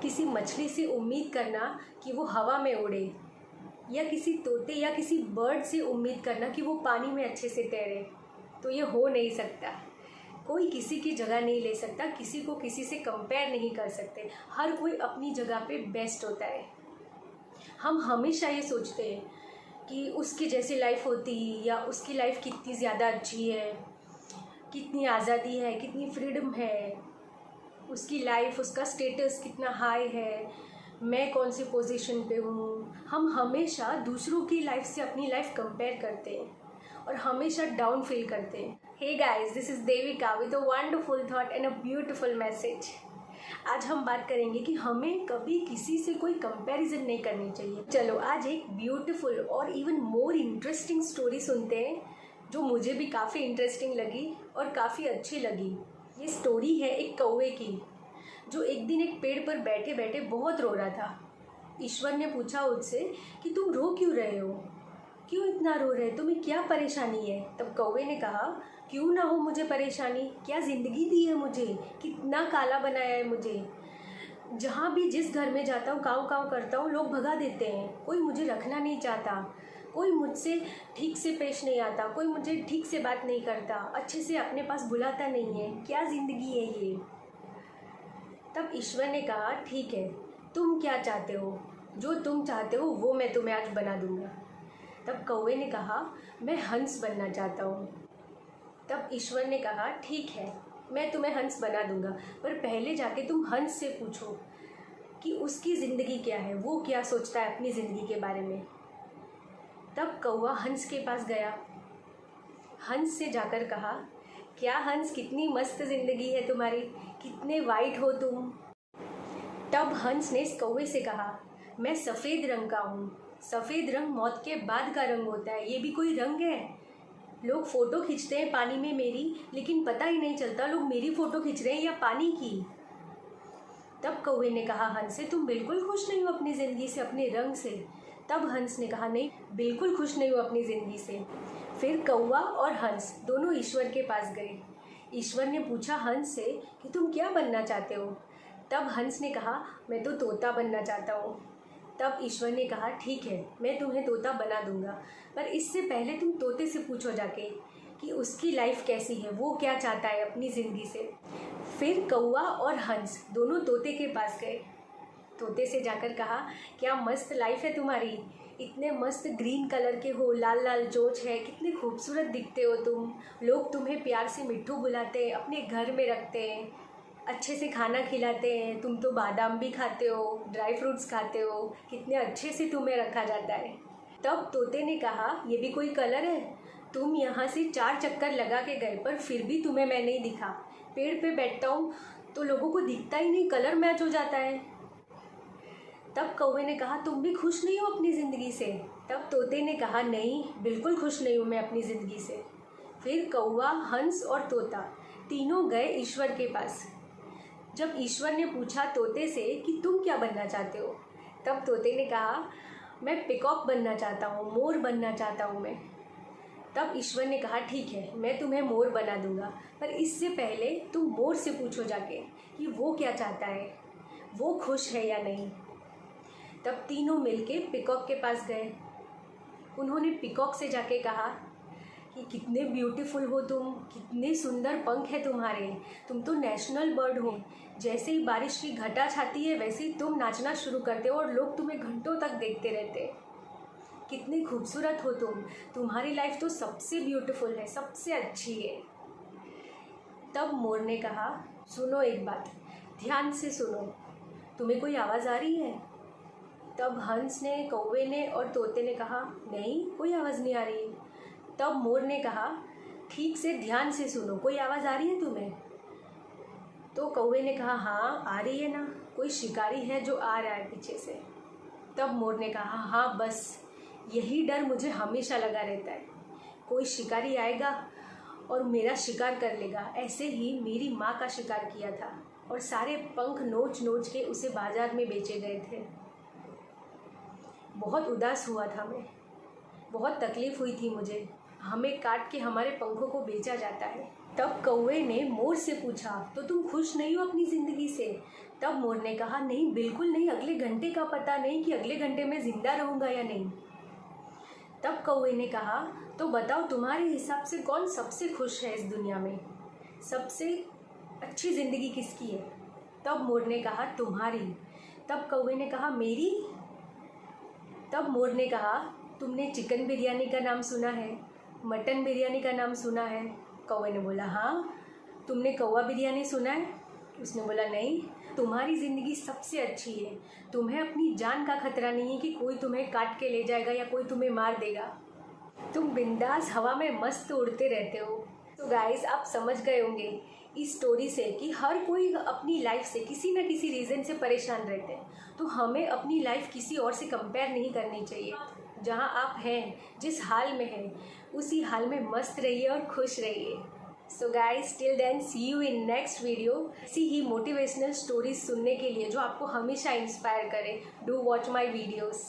किसी मछली से उम्मीद करना कि वो हवा में उड़े, या किसी तोते या किसी बर्ड से उम्मीद करना कि वो पानी में अच्छे से तैरे, तो ये हो नहीं सकता। कोई किसी की जगह नहीं ले सकता, किसी को किसी से कंपेयर नहीं कर सकते। हर कोई अपनी जगह पे बेस्ट होता है। हम हमेशा ये सोचते हैं कि उसकी जैसी लाइफ होती, या उसकी लाइफ कितनी ज़्यादा अच्छी है, कितनी आज़ादी है, कितनी फ्रीडम है, उसकी लाइफ, उसका स्टेटस कितना हाई है, मैं कौन सी पोजीशन पे हूँ। हम हमेशा दूसरों की लाइफ से अपनी लाइफ कंपेयर करते हैं और हमेशा डाउन फील करते हैं। Hey guys, this is Devika with a wonderful thought and a beautiful message. आज हम बात करेंगे कि हमें कभी किसी से कोई कंपैरिजन नहीं करनी चाहिए। चलो आज एक ब्यूटीफुल और इवन मोर इंटरेस्टिंग स्टोरी सुनते हैं, जो मुझे भी काफ़ी इंटरेस्टिंग लगी और काफ़ी अच्छी लगी। ये स्टोरी है एक कौवे की, जो एक दिन एक पेड़ पर बैठे बैठे बहुत रो रहा था। ईश्वर ने पूछा उससे कि तुम रो क्यों रहे हो, क्यों इतना रो रहे, तुम्हें क्या परेशानी है। तब कौवे ने कहा, क्यों ना हो मुझे परेशानी, क्या ज़िंदगी दी है मुझे, कितना काला बनाया है मुझे। जहाँ भी जिस घर में जाता हूँ, काँव काँव करता हूँ, लोग भगा देते हैं। कोई मुझे रखना नहीं चाहता, कोई मुझसे ठीक से पेश नहीं आता, कोई मुझे ठीक से बात नहीं करता, अच्छे से अपने पास बुलाता नहीं है। क्या ज़िंदगी है ये। तब ईश्वर ने कहा, ठीक है, तुम क्या चाहते हो, जो तुम चाहते हो वो मैं तुम्हें आज बना दूंगा। तब कौवे ने कहा, मैं हंस बनना चाहता हूँ। तब ईश्वर ने कहा, ठीक है, मैं तुम्हें हंस बना दूंगा, पर पहले जाके तुम हंस से पूछो कि उसकी ज़िंदगी क्या है, वो क्या सोचता है अपनी ज़िंदगी के बारे में। तब कौवा हंस के पास गया। हंस से जाकर कहा, क्या हंस, कितनी मस्त ज़िंदगी है तुम्हारी, कितने वाइट हो तुम। तब हंस ने कौवे से कहा, मैं सफ़ेद रंग का हूँ। सफ़ेद रंग मौत के बाद का रंग होता है, ये भी कोई रंग है। लोग फ़ोटो खींचते हैं पानी में मेरी, लेकिन पता ही नहीं चलता लोग मेरी फ़ोटो खींच रहे हैं या पानी की। तब कौवे ने कहा हंस से, तुम बिल्कुल खुश नहीं हो अपनी ज़िंदगी से, अपने रंग से। तब हंस ने कहा, नहीं, बिल्कुल खुश नहीं हो अपनी ज़िंदगी से। फिर कौवा और हंस दोनों ईश्वर के पास गए। ईश्वर ने पूछा हंस से कि तुम क्या बनना चाहते हो। तब हंस ने कहा, मैं तो तोता बनना चाहता हूँ। तब ईश्वर ने कहा, ठीक है, मैं तुम्हें तोता बना दूंगा, पर इससे पहले तुम तोते से पूछो जाके कि उसकी लाइफ कैसी है, वो क्या चाहता है अपनी ज़िंदगी से। फिर कौवा और हंस दोनों तोते के पास गए। तोते से जाकर कहा, क्या मस्त लाइफ है तुम्हारी, इतने मस्त ग्रीन कलर के हो, लाल लाल चोंच है, कितने खूबसूरत दिखते हो तुम, लोग तुम्हें प्यार से मिट्ठू बुलाते हैं, अपने घर में रखते हैं, अच्छे से खाना खिलाते हैं, तुम तो बादाम भी खाते हो, ड्राई फ्रूट्स खाते हो, कितने अच्छे से तुम्हें रखा जाता है। तब तोते ने कहा, ये भी कोई कलर है, तुम यहाँ से 4 चक्कर लगा के गए, पर फिर भी तुम्हें मैं नहीं दिखा। पेड़ पे बैठता हूँ तो लोगों को दिखता ही नहीं, कलर मैच हो जाता है। तब कौवे ने कहा, तुम भी खुश नहीं हो अपनी ज़िंदगी से। तब तोते ने कहा, नहीं, बिल्कुल खुश नहीं हूँ मैं अपनी ज़िंदगी से। फिर कौवा, हंस और तोता तीनों गए ईश्वर के पास। जब ईश्वर ने पूछा तोते से कि तुम क्या बनना चाहते हो, तब तोते ने कहा, मैं पिकॉक बनना चाहता हूँ, मोर बनना चाहता हूँ मैं। तब ईश्वर ने कहा, ठीक है, मैं तुम्हें मोर बना दूंगा, पर इससे पहले तुम मोर से पूछो जाके कि वो क्या चाहता है, वो खुश है या नहीं। तब तीनों मिलके पिकॉक के पास गए। उन्होंने पिकॉक से जाके कहा कि कितने ब्यूटीफुल हो तुम, कितने सुंदर पंख है तुम्हारे, तुम तो नेशनल बर्ड हो। जैसे ही बारिश की घटा छाती है वैसे ही तुम नाचना शुरू करते हो और लोग तुम्हें घंटों तक देखते रहते हैं। कितनी खूबसूरत हो तुम, तुम्हारी लाइफ तो सबसे ब्यूटीफुल है, सबसे अच्छी है। तब मोर ने कहा, सुनो एक बात, ध्यान से सुनो, तुम्हें कोई आवाज़ आ रही है। तब हंस ने, कौवे ने और तोते ने कहा, नहीं, कोई आवाज़ नहीं आ रही। तब मोर ने कहा, ठीक से ध्यान से सुनो, कोई आवाज़ आ रही है तुम्हें। तो कौवे ने कहा, हाँ आ रही है ना, कोई शिकारी है जो आ रहा है पीछे से। तब मोर ने कहा, हाँ बस यही डर मुझे हमेशा लगा रहता है, कोई शिकारी आएगा और मेरा शिकार कर लेगा। ऐसे ही मेरी माँ का शिकार किया था और सारे पंख नोच नोच के उसे बाजार में बेचे गए थे। बहुत उदास हुआ था मैं, बहुत तकलीफ़ हुई थी मुझे, हमें काट के हमारे पंखों को बेचा जाता है। तब कौवे ने मोर से पूछा, तो तुम खुश नहीं हो अपनी ज़िंदगी से, तब मोर ने कहा, नहीं बिल्कुल नहीं, अगले घंटे का पता नहीं कि अगले घंटे में ज़िंदा रहूँगा या नहीं। तब कौवे ने कहा, तो बताओ तुम्हारे हिसाब से कौन सबसे खुश है इस दुनिया में, सबसे अच्छी ज़िंदगी किसकी है। तब मोर ने कहा, तुम्हारी। तब कौवे ने कहा, मेरी। तब मोर ने कहा, तुमने चिकन बिरयानी का नाम सुना है, मटन बिरयानी का नाम सुना है। कौवे ने बोला, हाँ। तुमने कौवा बिरयानी सुना है? उसने बोला, नहीं। तुम्हारी ज़िंदगी सबसे अच्छी है, तुम्हें अपनी जान का खतरा नहीं है कि कोई तुम्हें काट के ले जाएगा या कोई तुम्हें मार देगा, तुम बिंदास हवा में मस्त उड़ते रहते हो। तो गाइस, आप समझ गए होंगे इस स्टोरी से कि हर कोई अपनी लाइफ से किसी न किसी रीज़न से परेशान रहते हैं, तो हमें अपनी लाइफ किसी और से कंपेयर नहीं करनी चाहिए। जहाँ आप हैं, जिस हाल में हैं, उसी हाल में मस्त रहिए और खुश रहिए। So guys, till then see you in next video. ऐसी ही मोटिवेशनल स्टोरीज सुनने के लिए जो आपको हमेशा इंस्पायर करे, डू वॉच माई वीडियोज़।